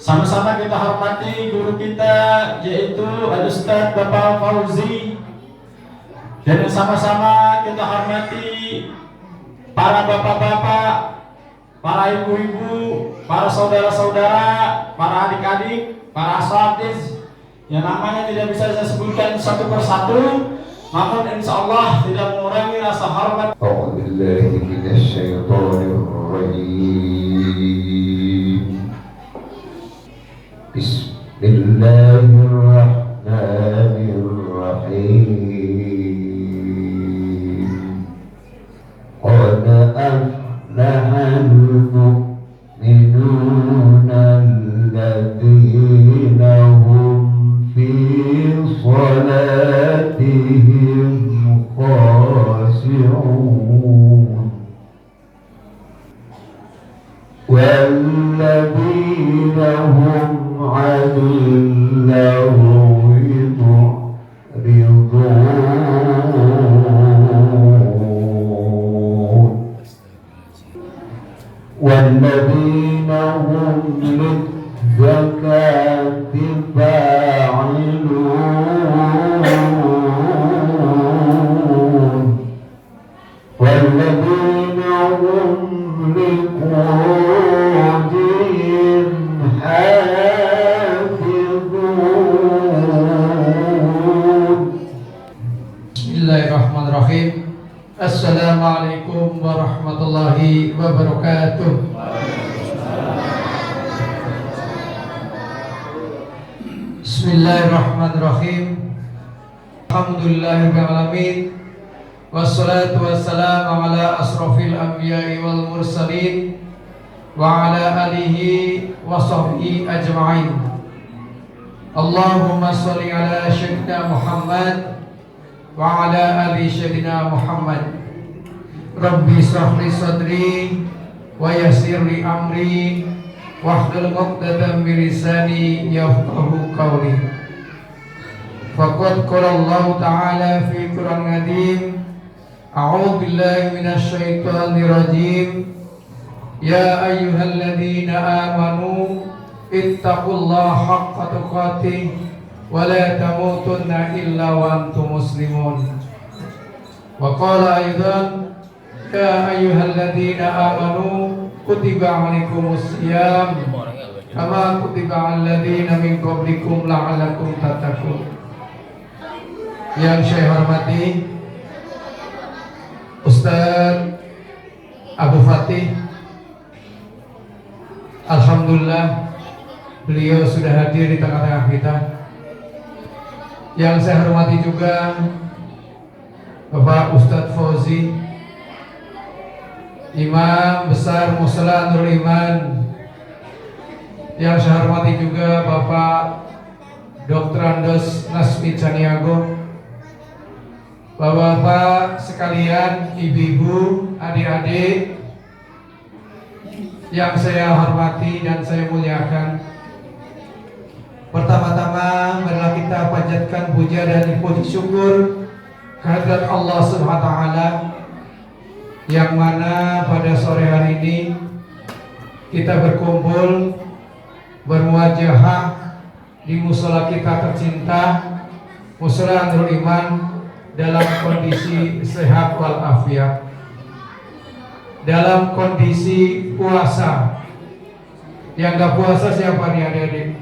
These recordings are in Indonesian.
Sama-sama kita hormati guru kita, yaitu Al-Ustaz Bapak Fauzi. Dan sama-sama kita hormati para bapak-bapak, para ibu-ibu, para saudara-saudara, para adik-adik, para asatiz yang namanya tidak bisa saya sebutkan satu persatu, namun insya Allah tidak mengurangi rasa hormat. A'udzubillahi minasyaitonir rajim. Bismillahirrahmanirrahim. Qad aflahal mu'minuna alladzina hum fi salatihim khashi'un walladzina hum 'anil lahwi mu'ridun walladzina hum lizzakati fa'ilun walladzina hum liqur'anihim hafizun. Bismillahirrahmanirrahim. Assalamualaikum warahmatullahi wabarakatuh. Bismillahirrahmanirrahim. Alhamdulillahirabbil alamin. Wassalatu wassalamu ala asrofil anbiya'i wal mursalin wa ala alihi wa sahbihi ajma'in. Allahumma sholli ala sayyidina Muhammad wa ala ali sayyidina Muhammad. Rabbi shrah li sadri wa yassir li amri wahlul 'uqdatam min lisani yafqahu qawli. Faqad qala Allah ta'ala fi Qur'an Karim, a'udzu billahi minasy syaithanir rajim. Ya ayyuhalladzina amanu ittaqullaha haqqa tuqatih wa la tamutunna illa wa antum muslimun. Wa qala aidan, ya ayyuhalladzina amanu kutiba 'alaikumus shiyam kama kutiba 'alal ladzina min qablikum la'allakum tattaqun. Yang saya hormati Ustaz Abu Fatih, alhamdulillah beliau sudah hadir di tengah-tengah kita. Yang saya hormati juga Bapak Ustadz Fauzi, Imam Besar Musala Nurul Iman. Yang saya hormati juga Bapak Dr. Andos Nasmi Caniago, Bapak-bapak sekalian, ibu-ibu, adik-adik yang saya hormati dan saya muliakan. Pertama-tama marilah kita panjatkan puja dan puji syukur kehadirat Allah Subhanahu wa taala, yang mana pada sore hari ini kita berkumpul bermuajahah di mushola kita tercinta, Mushola Nurul Iman, dalam kondisi sehat walafiat, dalam kondisi puasa. Yang gak puasa siapa nih adik-adik?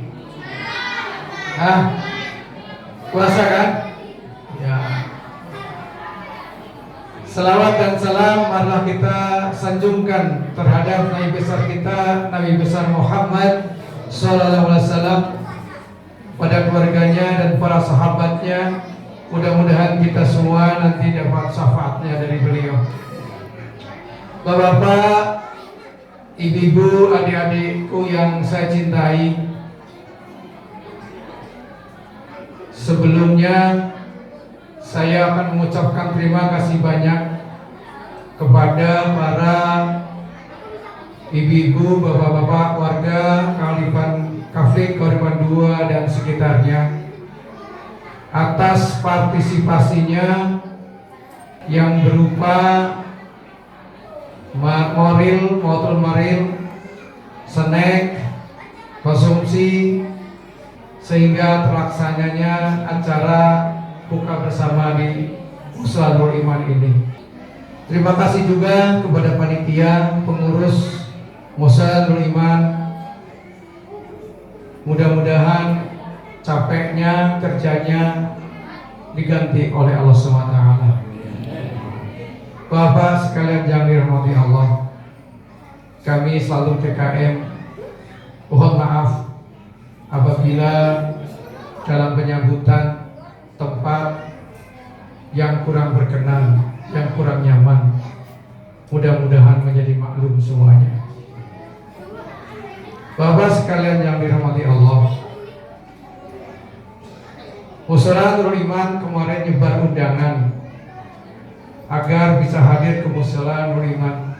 Puasa kan? Ya. Selawat dan salam marilah kita sanjungkan terhadap Nabi besar kita, Nabi besar Muhammad sallallahu alaihi wasallam, pada keluarganya dan para sahabatnya. Mudah-mudahan kita semua nanti dapat syafaatnya dari beliau. Bapak, ibu-ibu, adik-adikku yang saya cintai, sebelumnya saya akan mengucapkan terima kasih banyak kepada para ibu-ibu, bapak-bapak, warga Kaflik Kauripan 2 dan sekitarnya atas partisipasinya yang berupa motor maril, snack, konsumsi berfungsi sehingga terlaksananya acara buka bersama di Musyola Nurul Iman ini. Terima kasih juga kepada panitia pengurus Musyola Nurul Iman. Mudah-mudahan capeknya, kerjanya diganti oleh Allah SWT. Bapak sekalian yang dirahmati Allah, kami selalu TKM mohon maaf apabila dalam penyambutan tempat yang kurang berkenan, yang kurang nyaman. Mudah-mudahan menjadi maklum semuanya. Bapak sekalian yang dirahmati Allah, Musyola Nurul Iman kemarin nyebar undangan agar bisa hadir ke Musyola Nurul Iman.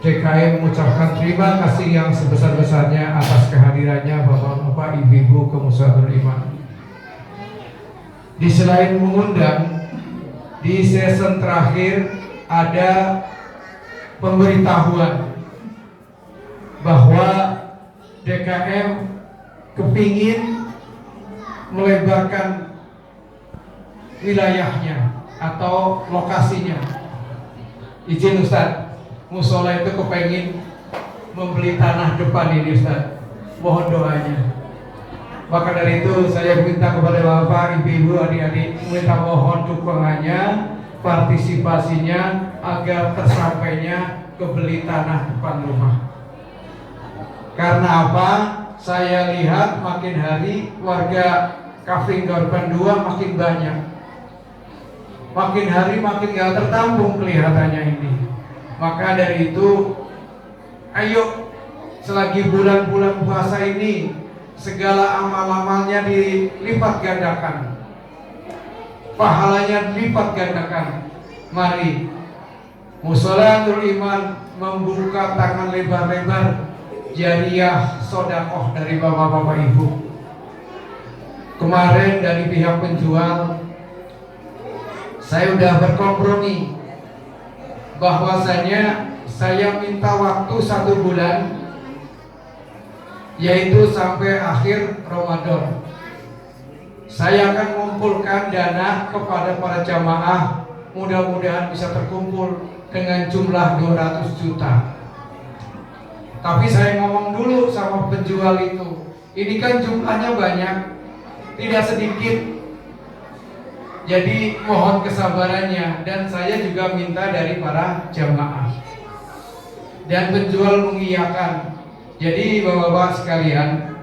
DKM mengucapkan terima kasih yang sebesar-besarnya atas kehadirannya Bapak-bapak, Ibu-ibu ke Musyola Nurul Iman. Di selain mengundang, di season terakhir ada pemberitahuan bahwa DKM kepingin melebarkan wilayahnya atau lokasinya. Izin Ustaz, musola itu kepingin membeli tanah depan ini Ustaz. Mohon doanya. Maka dari itu saya minta kepada Bapak, Ibu, adik-adik, minta mohon dukungannya, partisipasinya agar tersampainya kebeli tanah depan rumah. Karena apa? Saya lihat makin hari warga Kafling Korban 2 makin banyak. Makin hari makin gak tertampung kelihatannya ini. Maka dari itu, ayo selagi bulan-bulan puasa ini segala amal-amalnya dilipat gandakan, pahalanya dilipat gandakan. Mari Musyola Nurul Iman membuka tangan lebar-lebar jariah sodakoh dari bapak-bapak ibu. Kemarin dari pihak penjual saya udah berkompromi bahwasanya saya minta waktu 1 bulan, yaitu sampai akhir Ramadan. Saya akan mengumpulkan dana kepada para jamaah, mudah-mudahan bisa terkumpul dengan jumlah 200 juta. Tapi saya ngomong dulu sama penjual itu, ini kan jumlahnya banyak, tidak sedikit. Jadi mohon kesabarannya, dan saya juga minta dari para jamaah. Dan penjual mengiyakan. Jadi bapak-bapak sekalian,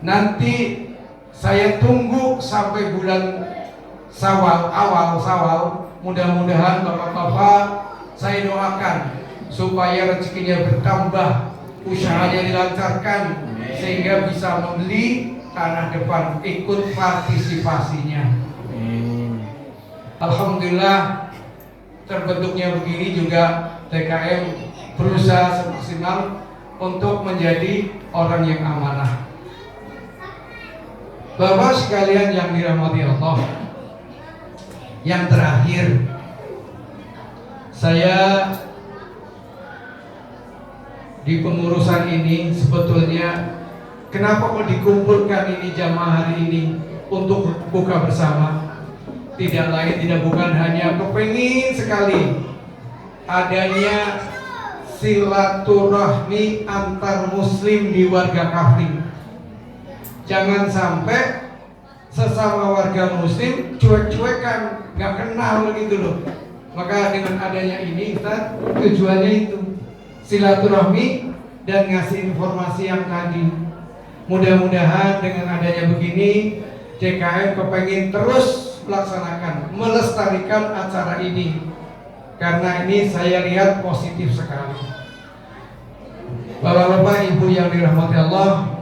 nanti saya tunggu sampai bulan Syawal, awal Syawal. Mudah-mudahan bapak-bapak saya doakan supaya rezekinya bertambah, usahanya dilancarkan, sehingga bisa membeli tanah depan, ikut partisipasinya. Alhamdulillah terbentuknya begini juga TKM berusaha semaksimal untuk menjadi orang yang amanah. Bapak sekalian yang dirahmati Allah, yang terakhir saya di pengurusan ini sebetulnya kenapa kok dikumpulkan ini jamaah hari ini untuk buka bersama? Tidak lain tidak bukan hanya kepengin sekali adanya silaturahmi antar muslim di warga Kafling. Jangan sampai sesama warga muslim cuek-cuekan, gak kenal gitu loh. Maka dengan adanya ini Ustaz, tujuannya itu silaturahmi dan ngasih informasi yang tadi. Mudah-mudahan dengan adanya begini DKM kepengen terus melaksanakan, melestarikan acara ini, karena ini saya lihat positif sekali. Bapak-bapak, ibu yang dirahmati Allah,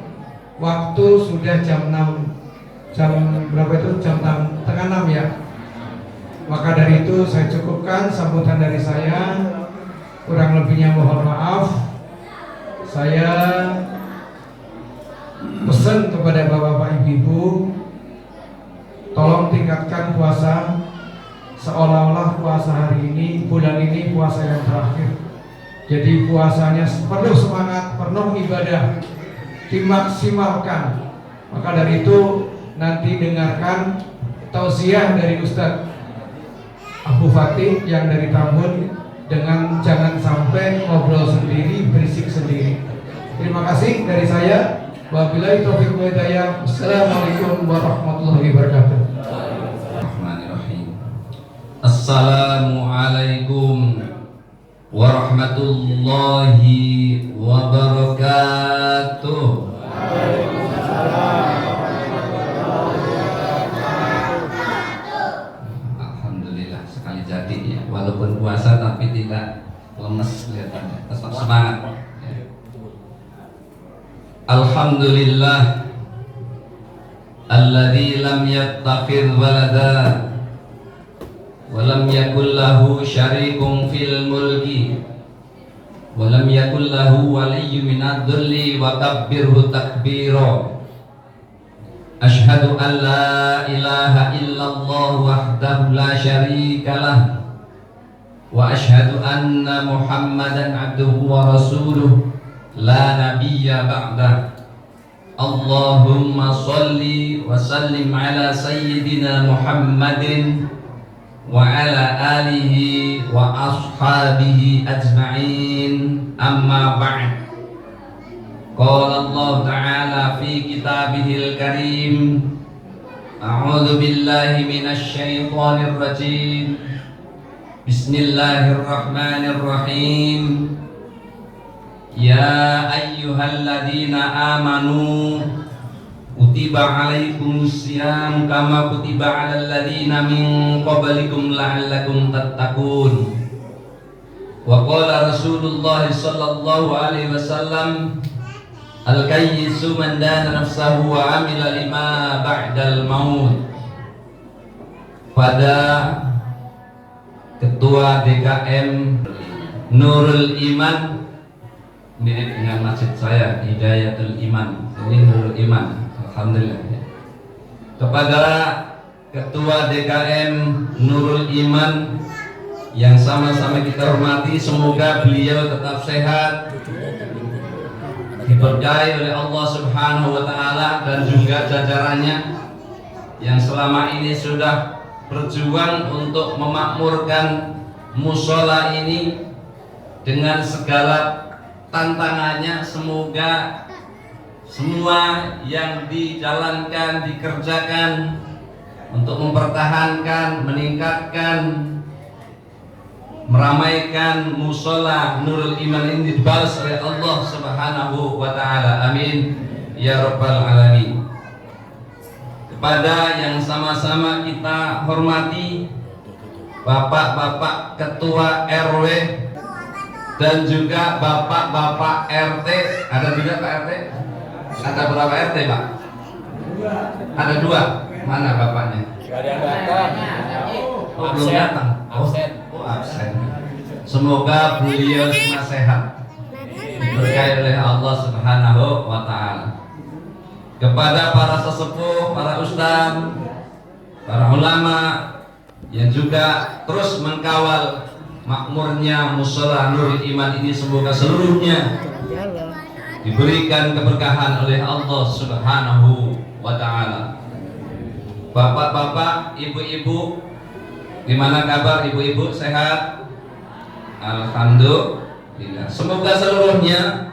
waktu sudah jam 6, jam berapa itu? Jam 6, tengah 6 ya. Maka dari itu saya cukupkan sambutan dari saya. Kurang lebihnya mohon maaf. Saya pesan kepada bapak-bapak, ibu-ibu, tolong tingkatkan puasa seolah-olah puasa hari ini, bulan ini puasa yang terakhir. Jadi puasanya penuh semangat, penuh ibadah. dimaksimalkan. Maka dari itu nanti dengarkan tausiah dari Ustadz Abu Fatih yang dari Tambun, dengan jangan sampai ngobrol sendiri, berisik sendiri. Terima kasih dari saya. Wabillahi taufiq wal hidayah. Assalamualaikum warahmatullahi wabarakatuh. Assalamualaikum warahmatullahi wabarakatuh. Alhamdulillah sekali jadi ya, walaupun puasa tapi tidak lemes kelihatannya, tetap semangat ya. Alhamdulillah alladzi lam yattakhidh walada walam yakul lahu syarikun fil mulki walam yakul lahu waliyyun minadh dhulli wa kabbirhu takbira. Asyhadu an la ilaha illallah wahdahu la syarika lah wa asyhadu anna Muhammadan abduhu wa rasuluh la nabiyya ba'dah. Allahumma shalli wa sallim ala sayyidina Muhammadin wa ala alihi wa ashabihi ajma'in, amma ba'd. Qala Allah ta'ala fi kitabihil karim, a'udzu billahi minasy syaithanir rajim, bismillahirrahmanirrahim. Ya ayyuhalladzina amanu kutiba alaikumus syiyam kama kutiba alal ladzina min qablikum la'allakum tattaqun. Wa qala Rasulullah sallallahu alaihi wasallam, al-kayyisu man dana nafsahu wa amila lima ba'dal maut. Pada Ketua DKM Nurul Iman, mirip dengan masjid saya, Hidayatul Iman, ini Nurul Iman. Alhamdulillah ya. Kepada Ketua DKM Nurul Iman yang sama-sama kita hormati, semoga beliau tetap sehat, diberkahi oleh Allah Subhanahu wa taala, dan juga jajarannya yang selama ini sudah berjuang untuk memakmurkan musola ini dengan segala tantangannya. Semoga semua yang dijalankan, dikerjakan untuk mempertahankan, meningkatkan, meramaikan musola Nurul Iman ini dibalas oleh Allah Subhanahu wa taala. Amin ya rabbal alamin. Kepada yang sama-sama kita hormati, Bapak-bapak Ketua RW dan juga Bapak-bapak RT, ada juga Pak RT? Ada berapa RT Pak? Ada 2. Mana bapaknya? Oh, belum datang. Oh, absen. Semoga beliau semua sehat, diberkahi oleh Allah Subhanahu wa taala. Kepada para sesepuh, para ustaz, para ulama yang juga terus mengkawal makmurnya musola Nurul Iman ini, semoga seluruhnya diberikan keberkahan oleh Allah Subhanahu wa taala. Bapak-bapak, ibu-ibu, gimana kabar ibu-ibu? Sehat? Alhamdulillah. Semoga seluruhnya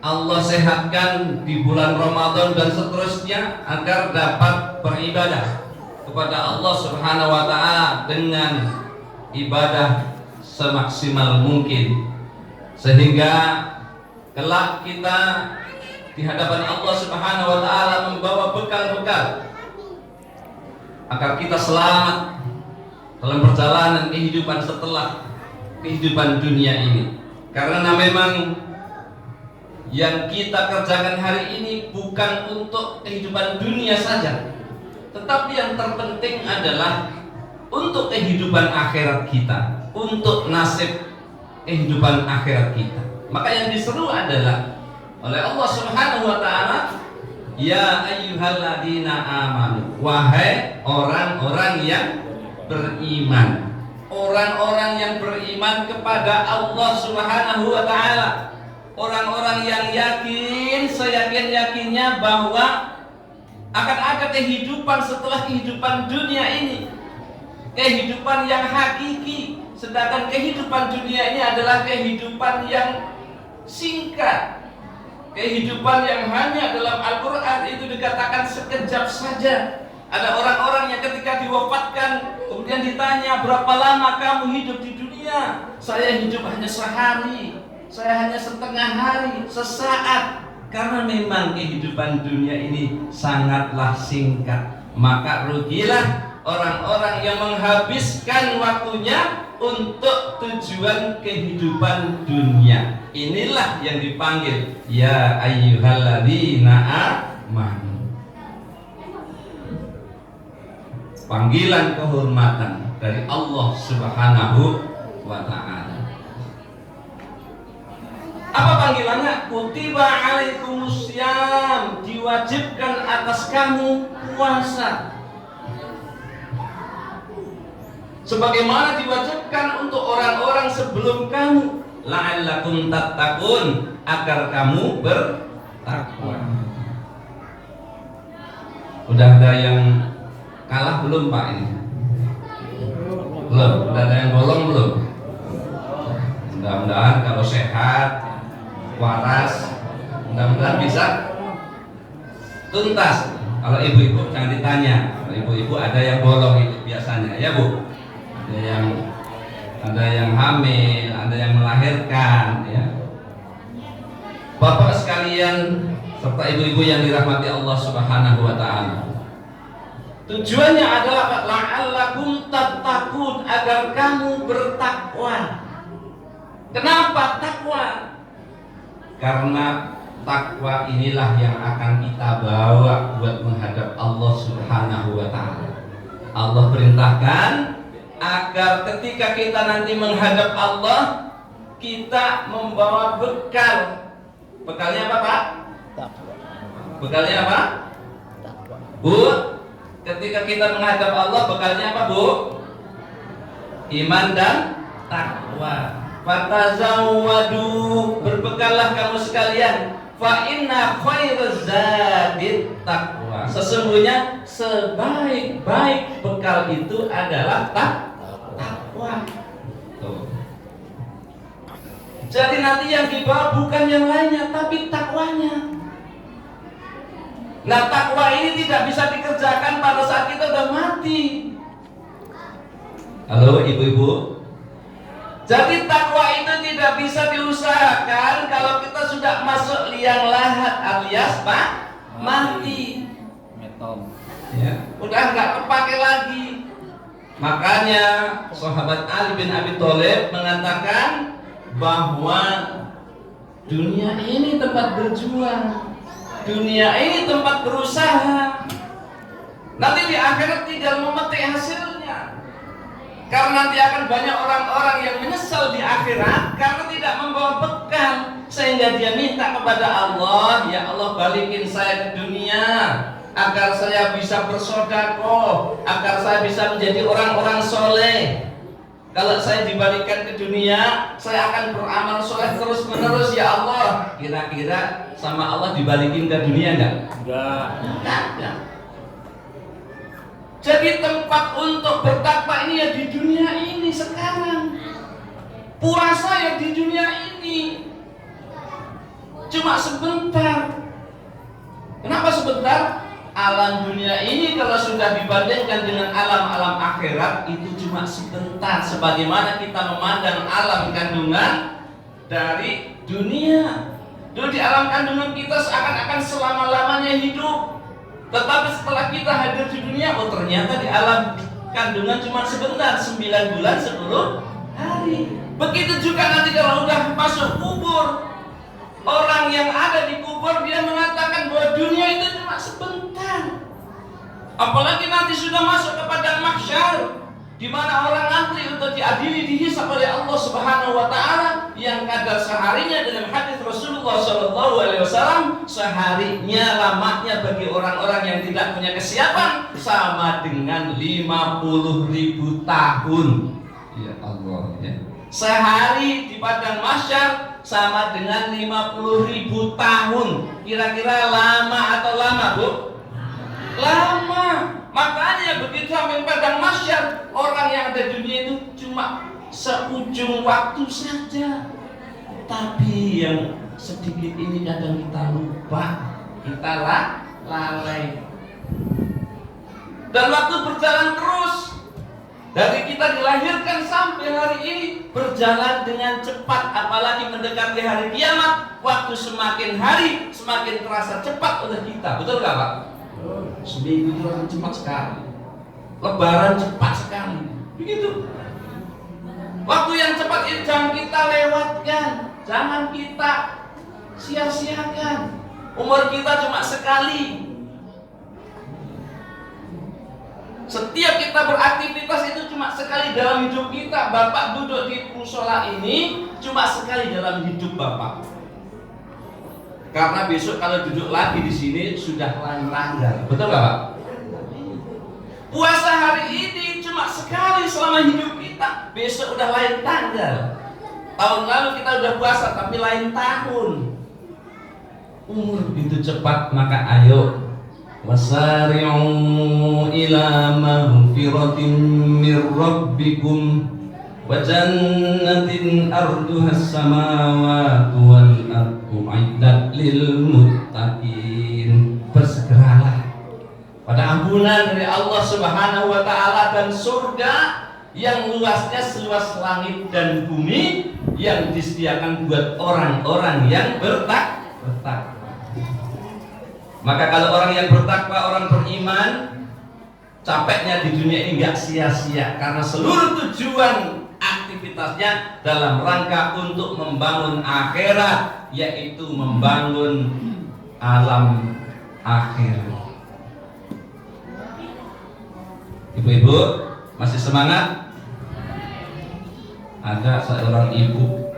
Allah sehatkan di bulan Ramadan dan seterusnya agar dapat beribadah kepada Allah Subhanahu wa taala dengan ibadah semaksimal mungkin, sehingga kelak kita di hadapan Allah Subhanahu wa taala membawa bekal-bekal agar kita selamat dalam perjalanan kehidupan setelah kehidupan dunia ini. Karena memang yang kita kerjakan hari ini bukan untuk kehidupan dunia saja, tetapi yang terpenting adalah untuk kehidupan akhirat kita, untuk nasib kehidupan akhirat kita. Maka yang diseru adalah oleh Allah Subhanahu wa taala, ya ayyuhalladzina amanu, wahai orang-orang yang beriman. Orang-orang yang beriman kepada Allah Subhanahu wa taala, orang-orang yang yakin seyakin-yakinnya bahwa akan ada kehidupan setelah kehidupan dunia ini, kehidupan yang hakiki. Sedangkan kehidupan dunia ini adalah kehidupan yang singkat, kehidupan yang hanya dalam Al-Quran itu dikatakan sekejap saja. Ada orang-orang yang ketika diwafatkan kemudian ditanya, berapa lama kamu hidup di dunia? Saya hidup hanya sehari, saya hanya setengah hari, sesaat. Karena memang kehidupan dunia ini sangatlah singkat. Maka rugilah orang-orang yang menghabiskan waktunya untuk tujuan kehidupan dunia. Inilah yang dipanggil ya ayyuhalladzina amanu. Panggilan kehormatan dari Allah Subhanahu wa ta'ala. Apa panggilannya? Kutiba alaikumussyam, diwajibkan atas kamu puasa. Sebagaimana diwajibkan untuk orang-orang sebelum kamu, la'allakum tattaqun, agar kamu bertakwa. Udah ada yang kalah belum Pak ini? Belum. Udah ada yang bolong belum? Mudah-mudahan kalau sehat, waras, mudah-mudahan bisa tuntas. Kalau ibu-ibu jangan ditanya. Kalau ibu-ibu ada yang bolong itu biasanya, ya Bu. Ada yang hamil, ada yang melahirkan, ya. Bapak sekalian serta ibu-ibu yang dirahmati Allah Subhanahu wa ta'ala. Tujuannya adalah la'allakum tattaqun, agar kamu bertakwa. Kenapa takwa? Karena takwa inilah yang akan kita bawa buat menghadap Allah Subhanahu wa ta'ala. Allah perintahkan agar ketika kita nanti menghadap Allah, kita membawa bekal. Bekalnya apa Pak? Bekalnya apa? Bu, ketika kita menghadap Allah, bekalnya apa Bu? Iman dan takwa. Fatazawwadu, berbekallah kamu sekalian. Fa inna khairaz zadit taqwa. Sesungguhnya sebaik-baik bekal itu adalah takwa. Tuh. Jadi nanti yang dibawa bukan yang lainnya, tapi takwanya. Nah, takwa ini tidak bisa dikerjakan pada saat kita udah mati. Halo ibu-ibu. Jadi takwa itu tidak bisa diusahakan kalau kita sudah masuk liang lahat alias Pak mati. Ya, udah nggak kepake lagi. Makanya sahabat Ali bin Abi Thalib mengatakan bahwa dunia ini tempat berjuang, dunia ini tempat berusaha. Nanti di akhirat tinggal memetik hasilnya. Karena nanti akan banyak orang-orang yang menyesal di akhirat karena tidak membawa bekal, sehingga dia minta kepada Allah, ya Allah balikin saya ke dunia agar saya bisa bersedekah, agar saya bisa menjadi orang-orang soleh. Kalau saya dibalikkan ke dunia, saya akan beramal soleh terus menerus ya Allah. Kira-kira sama Allah dibalikin ke dunia enggak? Enggak. Jadi tempat untuk bertakwa ini ya di dunia ini sekarang. Puasa ya di dunia ini. Cuma sebentar. Kenapa sebentar? Alam dunia ini kalau sudah dibandingkan dengan alam-alam akhirat itu cuma sebentar. Sebagaimana kita memandang alam kandungan dari dunia. Dulu di alam kandungan kita seakan-akan selama-lamanya hidup. Tetapi setelah kita hadir di dunia, oh ternyata di alam kandungan cuma sebentar, 9 bulan 10 hari. Begitu juga nanti kalau udah masuk kubur, orang yang ada di kubur dia mengatakan bahwa dunia itu cuma sebentar. Apalagi nanti sudah masuk ke padang mahsyar, di mana orang antri untuk diadili dihisab oleh Allah Subhanahu wa taala yang kadar seharinya dalam hadis Rasulullah SAW seharinya lamanya bagi orang-orang yang tidak punya kesiapan sama dengan 50.000 tahun. Ya Allah ya. Sehari di padang mahsyar sama dengan 50.000 tahun. Kira-kira lama atau lama, Bu? Lama. Makanya begitu sampai padang mahsyar, orang yang ada di dunia itu cuma seujung waktu saja. Tapi yang sedikit ini kadang kita lupa, kita lalai. Dan waktu berjalan terus. Dari kita dilahirkan sampai hari ini berjalan dengan cepat, apalagi mendekati hari kiamat. Waktu semakin hari semakin terasa cepat oleh kita. Betul nggak, Pak? Seminggu itu akan cepat sekali. Lebaran cepat sekali. Begitu. Waktu yang cepat itu jangan kita lewatkan, jangan kita sia-siakan. Umur kita cuma sekali. Setiap kita beraktivitas itu cuma sekali dalam hidup kita. Bapak duduk di musola ini cuma sekali dalam hidup Bapak. Karena besok kalau duduk lagi di sini sudah lain tanggal. Betul nggak, Pak? Puasa hari ini cuma sekali selama hidup kita. Besok udah lain tanggal. Tahun lalu kita udah puasa tapi lain tahun. Umur begitu cepat, maka ayo wasari'u ila maghfiratin mir rabbikum wa jannatin arduha as-samawati wal ardu 'iddat lil muttaqin. Bersegeralah pada ampunan dari Allah Subhanahu wa taala dan surga yang luasnya seluas langit dan bumi yang disediakan buat orang-orang yang bertakwa. Maka kalau orang yang bertakwa, orang beriman, capeknya di dunia ini nggak sia-sia karena seluruh tujuan aktivitasnya dalam rangka untuk membangun akhirat, yaitu membangun alam akhir. Ibu-ibu masih semangat? Ada seorang ibu,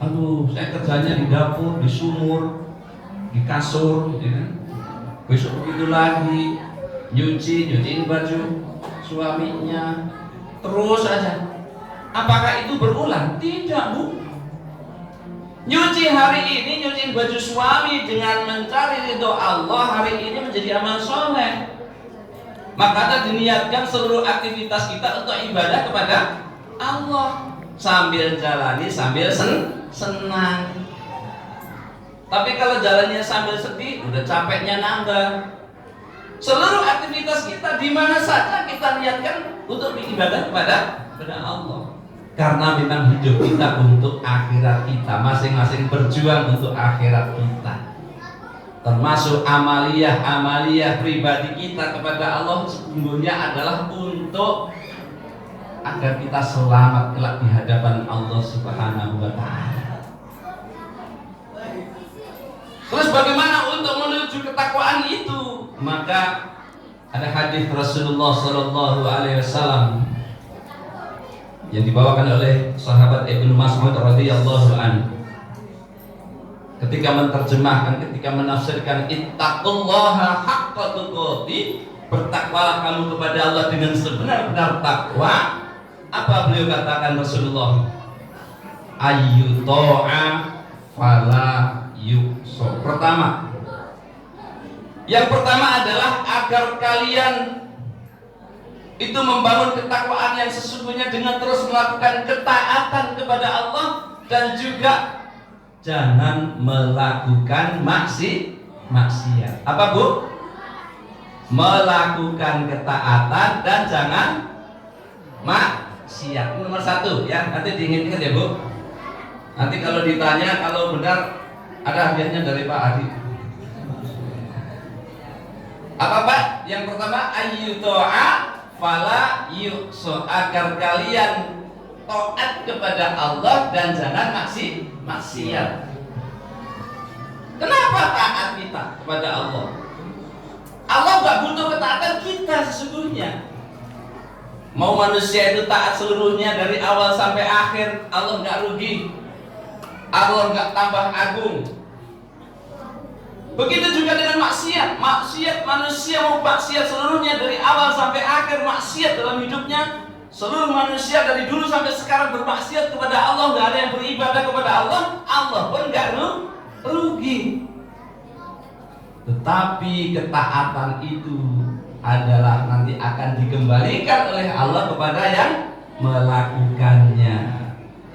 aduh saya kerjanya di dapur, di sumur, di kasur, ya kan? Besok begitu lagi nyuciin baju suaminya terus aja. Apakah itu berulang? Tidak, Bu. Nyuci hari ini, nyuciin baju suami dengan mencari ridho Allah, hari ini menjadi amal soleh. Makanya diniatkan seluruh aktivitas kita untuk ibadah kepada Allah, sambil jalani, sambil senang. Tapi kalau jalannya sambil sedih, udah capeknya nambah. Seluruh aktivitas kita di mana saja kita niatkan untuk beribadah kepada Allah. Karena memang hidup kita untuk akhirat kita, masing-masing berjuang untuk akhirat kita. Termasuk amaliyah pribadi kita kepada Allah sesungguhnya adalah untuk agar kita selamat kelak di hadapan Allah Subhanahu wa taala. Terus bagaimana untuk menuju ketakwaan itu? Maka ada hadis Rasulullah Sallallahu Alaihi Wasallam yang dibawakan oleh sahabat Ibnu Mas'ud radhiyallahu anhu. Ketika menerjemahkan, ketika menafsirkan ittaqullaha haqqa tuqatih, bertakwalah kamu kepada Allah dengan sebenar-benar takwa. Apa beliau katakan Rasulullah? Ayyuta'a fala yukso. Yang pertama adalah agar kalian itu membangun ketakwaan yang sesungguhnya dengan terus melakukan ketaatan kepada Allah dan juga jangan melakukan maksiat. Apa, Bu? Melakukan ketaatan dan jangan maksiat. Nomor 1 ya. Nanti diingat-ingat ya, Bu. Nanti kalau ditanya, kalau benar ada hadiahnya dari Pak Adi. Apa, Pak? Yang pertama ayyuta'a fala yuqso, agar kalian taat kepada Allah dan jangan maksiat. Kenapa taat kita kepada Allah? Allah gak butuh ketaatan kita sesungguhnya. Mau manusia itu taat seluruhnya dari awal sampai akhir, Allah gak rugi, Allah gak tambah agung. Begitu juga dengan maksiat. Maksiat, manusia mau maksiat seluruhnya dari awal sampai akhir maksiat dalam hidupnya, seluruh manusia dari dulu sampai sekarang bermaksiat kepada Allah, nggak ada yang beribadah kepada Allah, Allah pun nggak rugi. Tetapi ketaatan itu adalah nanti akan dikembalikan oleh Allah kepada yang melakukannya.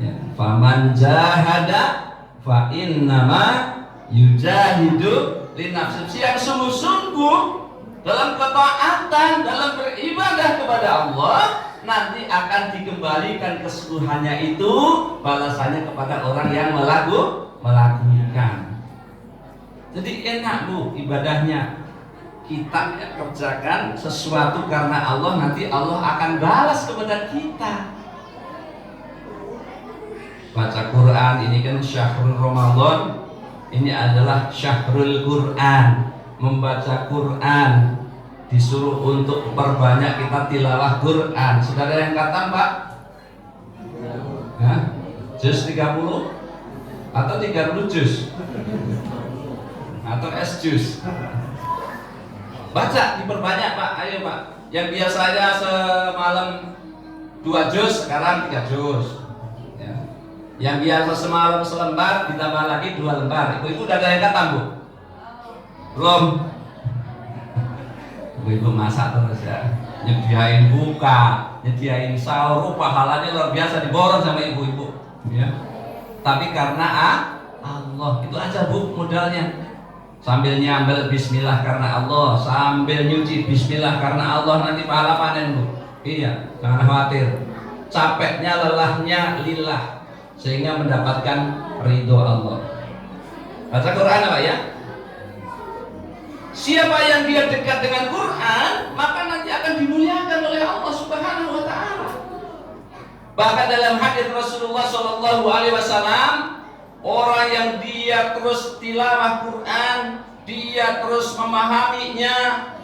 Ya. Faman jahada fa innama yujahidu li nafsihi, yang sungguh-sungguh dalam ketaatan, dalam beribadah kepada Allah, nanti akan dikembalikan keseluruhannya itu balasannya kepada orang yang melakukan. Jadi enak Bu ibadahnya. Kita kerjakan sesuatu karena Allah, nanti Allah akan balas kepada kita. Baca Quran ini kan syahrul Ramadan, ini adalah syahrul Quran. Membaca Quran disuruh untuk perbanyak kita tilawah Quran. Sudah ada yang kata Pak? Hah? Juz 30 atau 30 juz? Atau es juz? Baca diperbanyak Pak, ayo Pak. Yang biasanya semalam 2 juz, sekarang 3 juz. Ya. Yang biasa semalam selembar ditambah lagi 2 lembar. Ibu udah ada yang kata Bu? Belum. Ibu masak terus ya, nyediain buka, nyediain sahur, pahalanya luar biasa diborong sama ibu-ibu. Ya. Tapi karena Allah, itu aja Bu modalnya. Sambil nyambel bismillah karena Allah, sambil nyuci bismillah karena Allah, nanti pahala panen Bu. Iya, jangan khawatir. Capeknya, lelahnya lillah, sehingga mendapatkan ridho Allah. Baca Quran Pak ya. Siapa yang dia dekat dengan Quran, maka nanti akan dimuliakan oleh Allah Subhanahu wa taala. Bahkan dalam hadis Rasulullah sallallahu alaihi wasallam, orang yang dia terus tilawah Quran, dia terus memahaminya,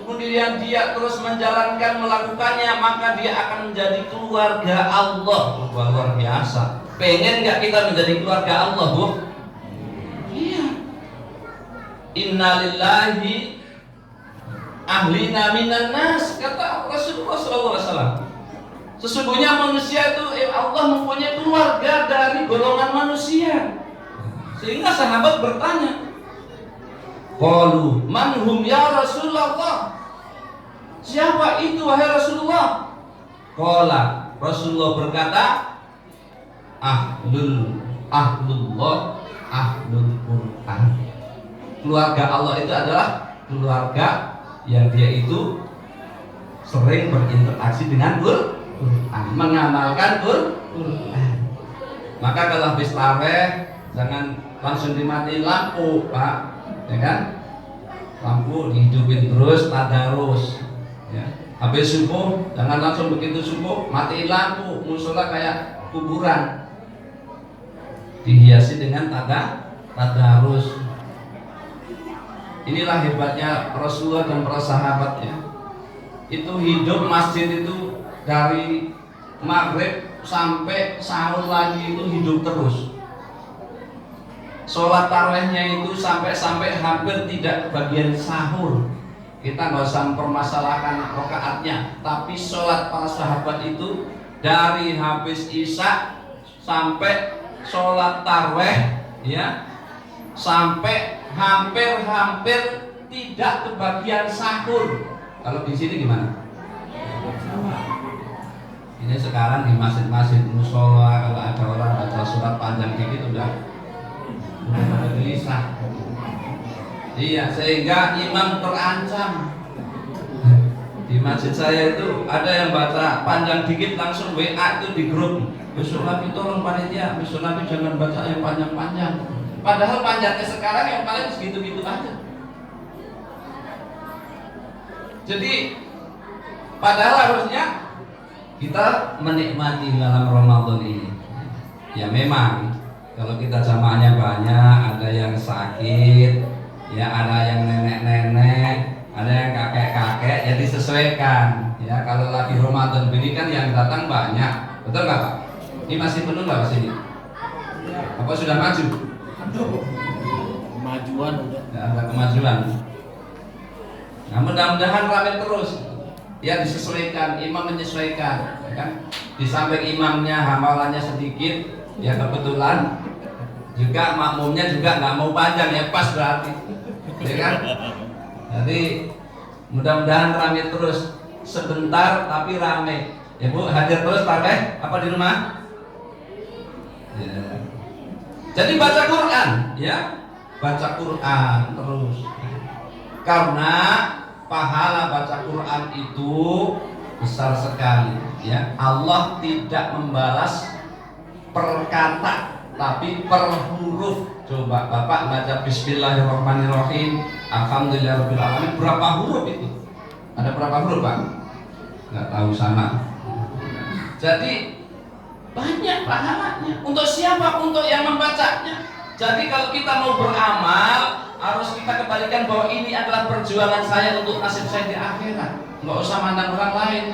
kemudian dia terus menjalankan, melakukannya, maka dia akan menjadi keluarga Allah. Luar biasa. Pengen nggak kita menjadi keluarga Allah, Bu? Iya. Innalillahi ahlina minan nas, kata Rasulullah SAW. Sesungguhnya manusia itu Allah mempunyai keluarga dari golongan manusia. Sehingga sahabat bertanya, qalu man hum ya Rasulullah? Siapa itu wahai Rasulullah? Qala, Rasulullah berkata, ahlullah ahlul Quran. Keluarga Allah itu adalah keluarga yang dia itu sering berinteraksi dengan Quran, mengamalkan Quran. Maka kalau habis tarawih jangan langsung dimatiin lampu, Pak, ya kan? Lampu dihidupin terus, tadarus. Ya. Habis subuh jangan langsung begitu subuh matiin lampu, musola kayak kuburan. Dihiasi dengan tadarus. Inilah hebatnya Rasulullah dan para sahabatnya. Itu hidup masjid itu dari maghrib sampai sahur lagi itu hidup terus. Sholat tarawihnya itu sampai hampir tidak bagian sahur. Kita nggak usah mempermasalahkan rakaatnya, tapi sholat para sahabat itu dari habis isya sampai sholat tarawih, ya, sampai hampir tidak kebagian sahur. Kalau di sini gimana? Ini sekarang di masjid-masjid musola kalau ada orang baca surat panjang dikit udah gelisah. Iya, sehingga imam terancam. Di masjid saya itu ada yang baca panjang dikit langsung WA itu di grup. Besok Nabi tolong panitia, besok Nabi jangan baca yang panjang-panjang. Padahal panjangnya sekarang yang paling segitu-gitu aja. Jadi padahal harusnya kita menikmati dalam Ramadan ini. Ya memang kalau kita jamaahnya banyak, ada yang sakit, ya ada yang nenek-nenek, ada yang kakek-kakek, ya disesuaikan. Ya kalau lagi Ramadan ini kan yang datang banyak, betul nggak Pak? Ini masih penuh nggak sini? Apa sudah maju? Kemajuan udah. Ya, ada kemajuan. Nah mudah-mudahan ramai terus. Ya disesuaikan, imam menyesuaikan, ya kan? Di samping imamnya hafalannya sedikit, ya kebetulan juga makmumnya juga nggak mau panjang ya pas berarti, ya kan? Jadi mudah-mudahan rame terus, sebentar tapi rame. Ya Bu, hadir terus pakai apa di rumah? Ya. Jadi baca Quran, ya, baca Quran terus. Karena pahala baca Quran itu besar sekali, ya. Allah tidak membalas per kata, tapi per huruf. Coba Bapak baca Bismillahirrahmanirrahim, Alhamdulillahirobbilalamin, berapa huruf itu? Ada berapa huruf Pak? Nggak tahu sana. Jadi banyak pahalanya. Untuk siapa? Untuk yang membacanya. Jadi kalau kita mau beramal, harus kita kembalikan bahwa ini adalah perjuangan saya untuk nasib saya di akhirat. Nggak usah mandang orang lain.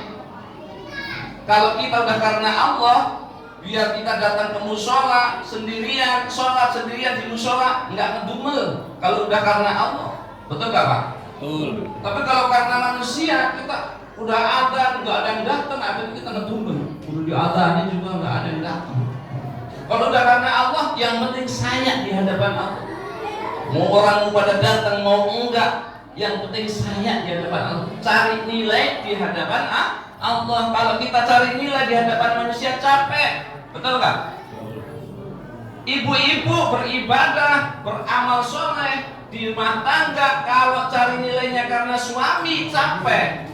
Kalau kita udah karena Allah, biar kita datang ke musola sendirian, sholat sendirian di musola, nggak ngedumel. Kalau udah karena Allah, betul nggak Pak? Betul. Tapi kalau karena manusia, kita udah ada, nggak ada yang datang, akhirnya kita ngedumel. Udah diadanya juga nggak ada yang datang. Kalau udah karena Allah, yang penting saya di hadapan Allah. Mau orang pada datang mau enggak, yang penting saya di hadapan Allah. Cari nilai di hadapan Allah. Kalau kita cari nilai di hadapan manusia capek, betul nggak? Ibu-ibu beribadah, beramal soleh di rumah tangga, kalau cari nilainya karena suami capek.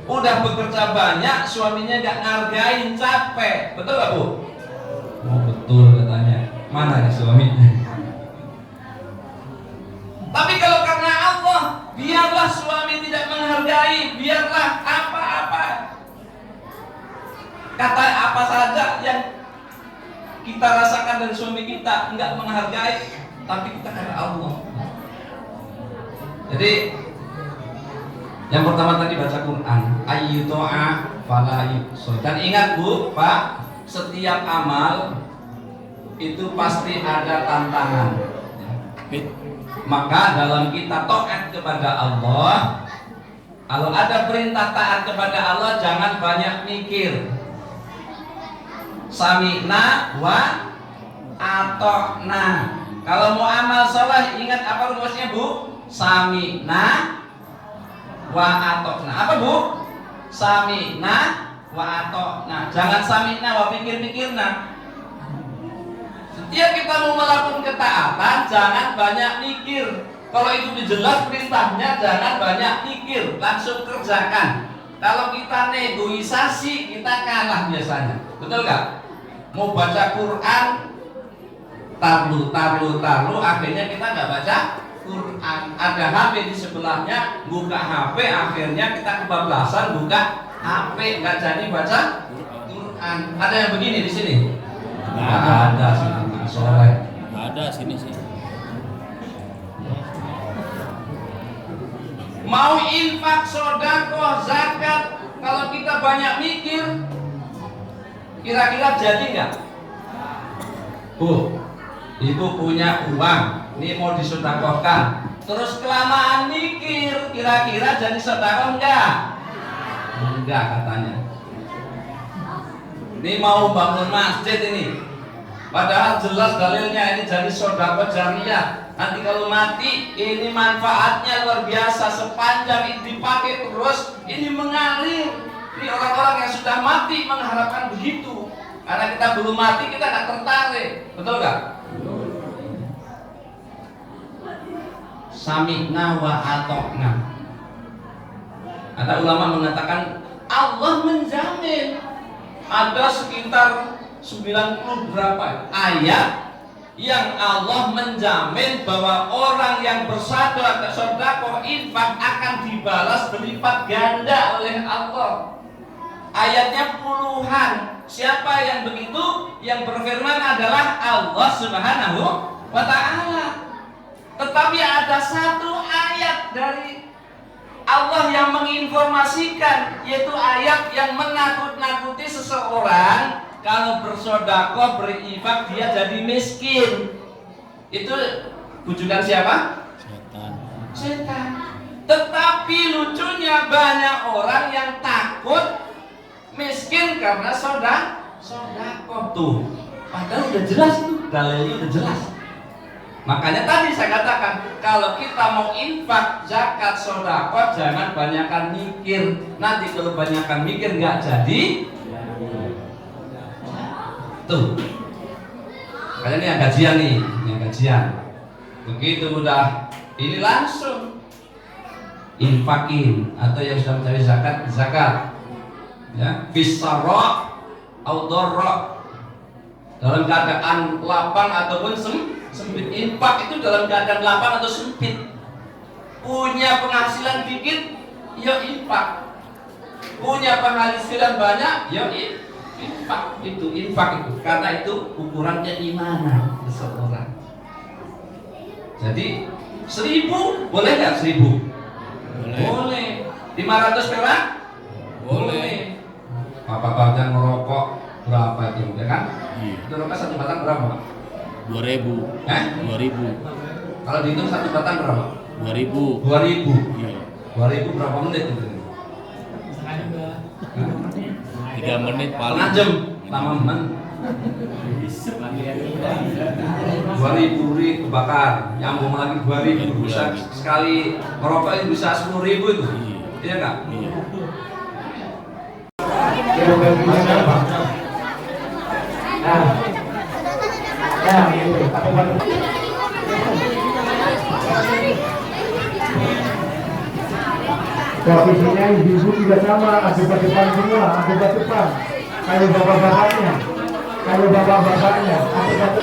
Udah bekerja banyak, suaminya nggak ngargain, capek, betul nggak Bu? Oh betul katanya. Mana nih suaminya? Tapi kalau karena Allah, biarlah suami tidak menghargai, biarlah apa-apa, kata apa saja yang kita rasakan dari suami kita enggak menghargai, tapi kita karena Allah. Jadi yang pertama tadi baca Quran, ayyuto'a fala yusol. Dan ingat Bu, Pak, setiap amal itu pasti ada tantangan. Maka dalam kita taat kepada Allah, kalau ada perintah taat kepada Allah, jangan banyak mikir. Sami'na wa ata'na. Kalau mau amal soleh, ingat apa rumusnya Bu? Sami'na wa ata'na. Apa Bu? Sami'na wa ata'na. Jangan sami'na wa pikir-pikirna. Setiap kita mau melakukan ketaatan, jangan banyak mikir. Kalau itu dijelas perintahnya, jangan banyak mikir, langsung kerjakan. Kalau kita negosiasi, kita kalah biasanya. Betul nggak? Mau baca Quran, taruh, akhirnya kita nggak baca Quran. Ada HP di sebelahnya, buka HP, akhirnya kita kebablasan buka HP, nggak jadi baca Quran. Ada yang begini di sini? Nggak ada sih, soleh. Nggak ada sini sih. Mau infak, sedekah, zakat, kalau kita banyak mikir, kira-kira jadi nggak? Bu, ibu punya uang, ini mau disedekahkan, terus kelamaan mikir, kira-kira jadi sedekah enggak? Enggak katanya. Ini mau bangun masjid ini, padahal jelas dalilnya ini jadi sedekah jariyah. Nanti kalau mati, ini manfaatnya luar biasa, sepanjang ini dipakai terus, ini mengalir. Ini orang-orang yang sudah mati mengharapkan begitu. Karena kita belum mati, kita nggak tertarik, betul nggak? Sami'na wa ata'na. Ada ulama mengatakan Allah menjamin ada sekitar 90 berapa ayat yang Allah menjamin bahwa orang yang bersedekah, infak akan dibalas berlipat ganda oleh Allah. Ayatnya puluhan. Siapa yang begitu? Yang berfirman adalah Allah Subhanahu wa ta'ala. Tetapi ada satu ayat dari Allah yang menginformasikan, yaitu ayat yang menakut-nakuti seseorang kalau bersedekah, berinfak dia jadi miskin. Itu bujukan siapa? Setan. Setan. Tetapi lucunya banyak orang yang takut miskin karena sodako tuh. Padahal udah jelas itu, dalilnya udah jelas. Makanya tadi saya katakan, kalau kita mau infak, zakat, sodako, jangan banyakkan mikir. Nanti kalau banyakkan mikir nggak jadi. Tuh. Makanya ini yang gajian nih, yang gajian. Begitu udah, ini langsung infakin atau yang sudah mencari zakat. Ya, bisarra au dharra. Dalam keadaan lapang ataupun sempit. Infak itu dalam keadaan lapang atau sempit. Punya penghasilan dikit, ya infak. Punya penghasilan banyak, ya infak. Itu infak itu. Karena itu ukurannya iman seseorang. Jadi 1.000 boleh nggak 1.000? Boleh. 500 perak? Boleh. Bapak-bapak yang merokok berapa itu, ya kan? Itu rokok satu batang berapa, Pak? 2.000. 2.000. Kalau dihitung satu batang berapa? 2.000. 2.000. Iya. 2.000 berapa menit itu? 3 menit paling. Setengah jam, lama men. 2.000 kebakar, nyambung lagi 2.000, bisa sekali merokok itu bisa 10.000 itu, iya nggak? Iya. Posisinya ibu-ibu juga sama, akibat depan semua, akibat depan. Kayak bapak-bapaknya, akibat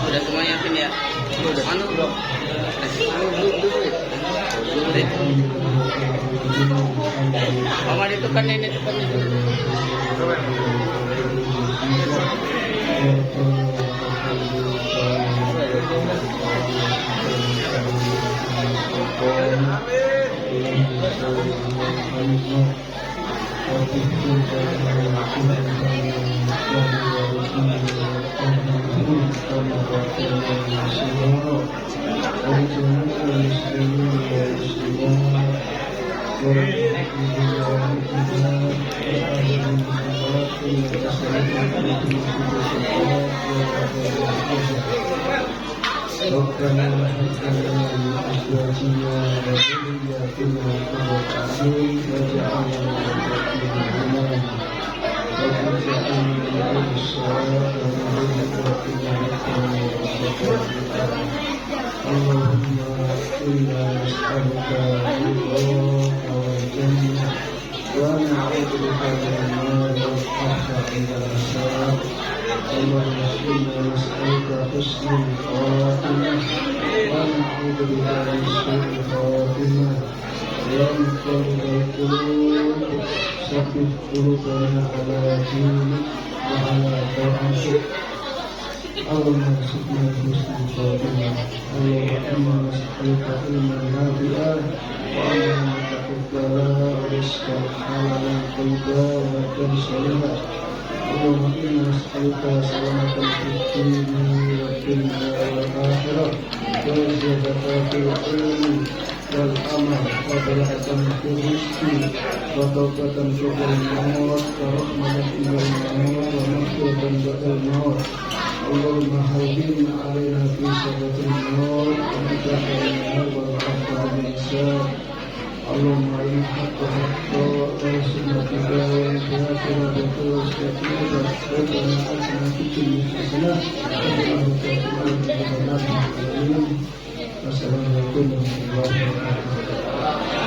Udah semua yakin ya? Udah mana belum? Mama itu kan ini depan itu. Assalamualaikum warahmatullahi wabarakatuh.